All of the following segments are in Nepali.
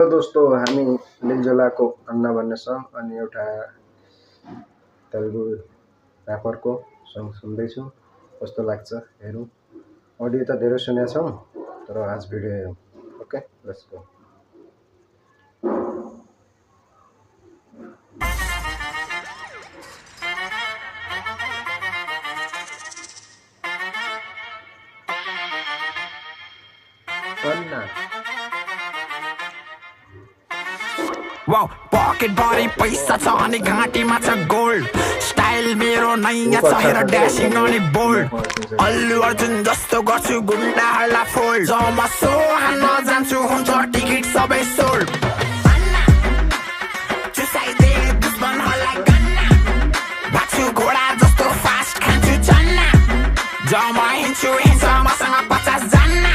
दोस्तों हामी लिलजोलाको अन्ना भन्ने सङ अनि एउटा तेलुगु ऱ्यापरको सङ सुन्दैछु। कस्तो लाग्छ हेरौँ। अडियो त धेरै सुनेका छौँ तर आज भिडियो हेरौँ। Okay let's go. Anna Wow, pocket body पैसा छ अनि घाँटीमा छ गोल्ड स्टाइल मेरो नयाँ छ हेर ड्यासिङ अनि बोल्ड अल्लु अर्जुन जस्तो गर्छु गुन्डाहरूलाई फोल्ड जमा सो हान्न जान्छु हुन्छ टिकट सबै सोल्ड चुसाइदे दुश्मनहरूलाई गन्ना भाग्छु घोडा जस्तो फास्ट खान्छु चन्ना जमा हिँड्छु हिँड्छ मसँग 50 जना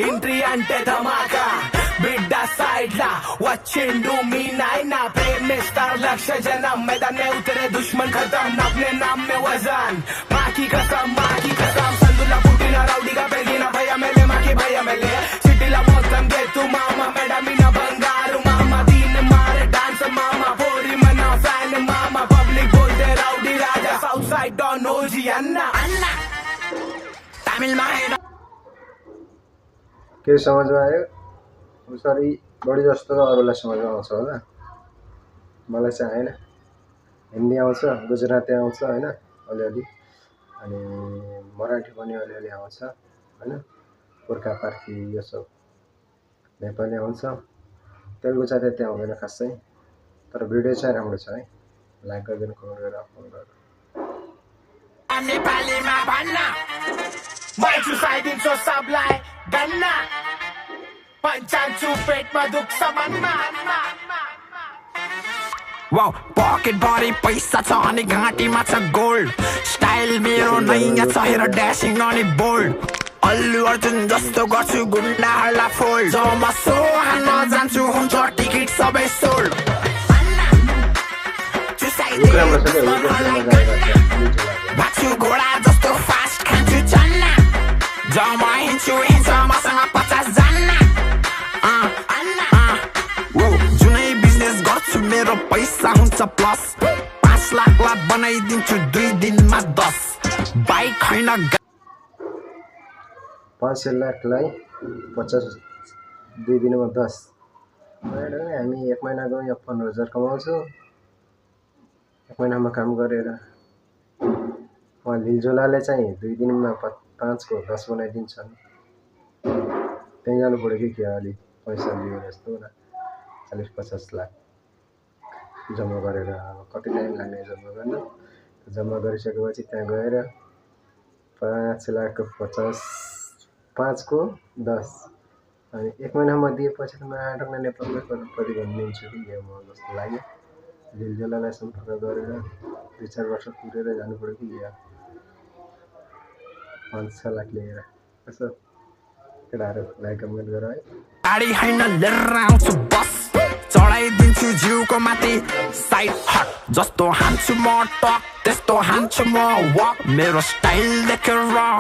ఎంట్రీ అంటే ధమాకా బిడ్డ సైడ్ లా వచ్చిండు మీ నాయన ప్రేమిస్తారు లక్ష జనం मैदाने उतरे दुश्मन खत्म अपने नाम में वजन माँ की कसम संदुला पुट्टिన రౌడీగా పెరిగిన భయమేలే మాకి భయమేలే సిటీల మొత్తం గెత్తు మామ మేడమిన బంగారు మామ దీన్ని మారే డాన్స్ మామ పోరి మన ఫ్యాన్ మామ పబ్లిక్ बोलते రౌడీ రాజా సౌత్ సైడ్ డॉन ओजी अन्ना तमिल में के समझमा आयो उसरी बढी जस्तो त अरूलाई समझमा आउँछ होला। मलाई चाहिँ हैन हिन्दी आउँछ गुजराती आउँछ हैन अलिअलि अनि मराठी पनि अलिअलि आउँछ हैन पुर्खा पार्की यो सब नेपाली आउँछ तेलुगु चाहिँ त्यति आउँदैन खासै तर भिडियो चाहिँ राम्रो छ है। लाइक गरिदिनु कमेन्ट गरेर अपलोड गर्नु। नेपालीमा भन्न मैं चुसाइदिन्छु सबलाई गन्ना पञ्चान्छु पेटमा दुख्छ मनमा वाउ पकेट भरि पैसा छ अनि घाँटीमा छ गोल्ड स्टाइल मेरो नयाँ छ हेर ड्यासिङ अनि बोल्ड अल्लु अर्जुन जस्तो गर्छु गुन्डाहरूलाई फोल्ड जमा सो हान्न जान्छु हुन्छ टिकट सबै सोल्ड भाग्छु घोडा जस्तो फास्ट खान्छु चन्ना जमा हिँड्छु मसँग 50 जना जुनै बिजनेस गर्छु मेरो पैसा हुन्छ प्लस 5 लाखलाई बनाइदिन्छु 2 दिनमा 10 बाइक हैन 5 लाखलाई 50 2 दिनमा 10 हामी एक महिनाको यहाँ 15,000 कमाउँछु एक महिनामा काम गरेर। लिलजोलाले चाहिँ 2 दिनमा 5 को 10 बनाइदिन्छन्। त्यही जानु पऱ्यो कि अलि पैसा लियो जस्तो न 40-50 लाख जम्मा गरेर कति टाइम लाग्ने जम्मा गर्न जम्मा गरिसकेपछि त्यहाँ गएर 5 लाख 50 5 को 10 अनि एक महिनामा दिएपछि त म आटकमा नेपालमै करोडपति बनिदिन्छु कि यो म जस्तो लाग्यो। लिलजोलालाई सम्पर्क गरेर 2-4 वर्ष पुरेर जानु पऱ्यो कि या 5-6 लाख लिएर यसो केटाहरू लाइक कमेन्ट गर है। गाडी हैन लिएर आउँछु बस चढाइदिन्छु जिउको माथि साइड हट जस्तो हान्छु म टक त्यस्तो हान्छु म वक मेरो स्टाइल देखेर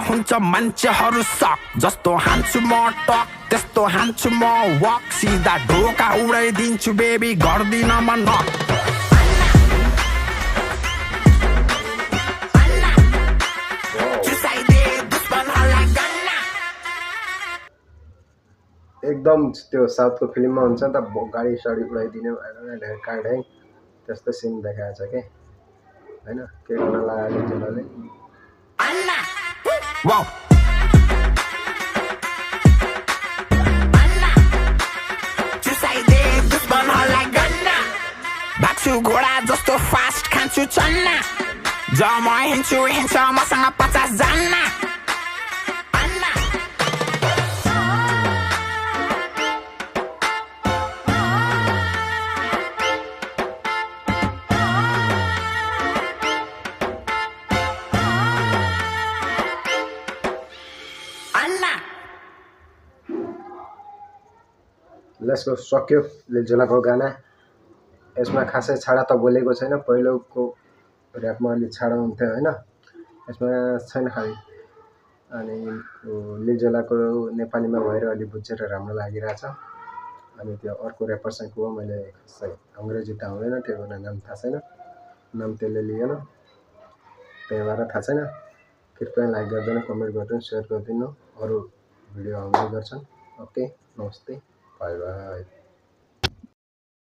हुन्छ मान्छेहरू सक जस्तो हान्छु म टक त्यस्तो हान्छु म वक सिधा ढोका उडाइदिन्छु बेबी गर्दिन म नक एकदम त्यो साउथको फिल्ममा हुन्छ नि त गाडी साडी उडाइदिने ढ्याङ त्यस्तो सिन देखाएको छ के हैन के गर्न लाग्यो लिलजोलाले भाग्छु घोडा जस्तो फास्ट खान्छु चन्ना जमा हिँड्छु मसँग 50 जना लेट्स गो। सक्यो लिलजोलाको गाना। यसमा खासै छाडा त बोलेको छैन पहिलोको ऱ्यापमा अलि छाडा हुन्थ्यो हैन यसमा छैन खालि अनि लिजोलाको नेपालीमा भएर अलि बुझेर राम्रो लागिरहेछ। अनि त्यो अर्को ऱ्यापरसँग को हो मैले खासै अङ्ग्रेजी त आउँदैन, त्यो भएर नाम थाहा छैन, नाम त्यसले लिएन, त्यही भएर थाहा छैन। कृपया लाइक गरिदिनु, कमेन्ट गरिदिनु, सेयर गरिदिनु, अरू भिडियो आउँदै गर्छन्। ओके, नमस्ते, बाई बाई।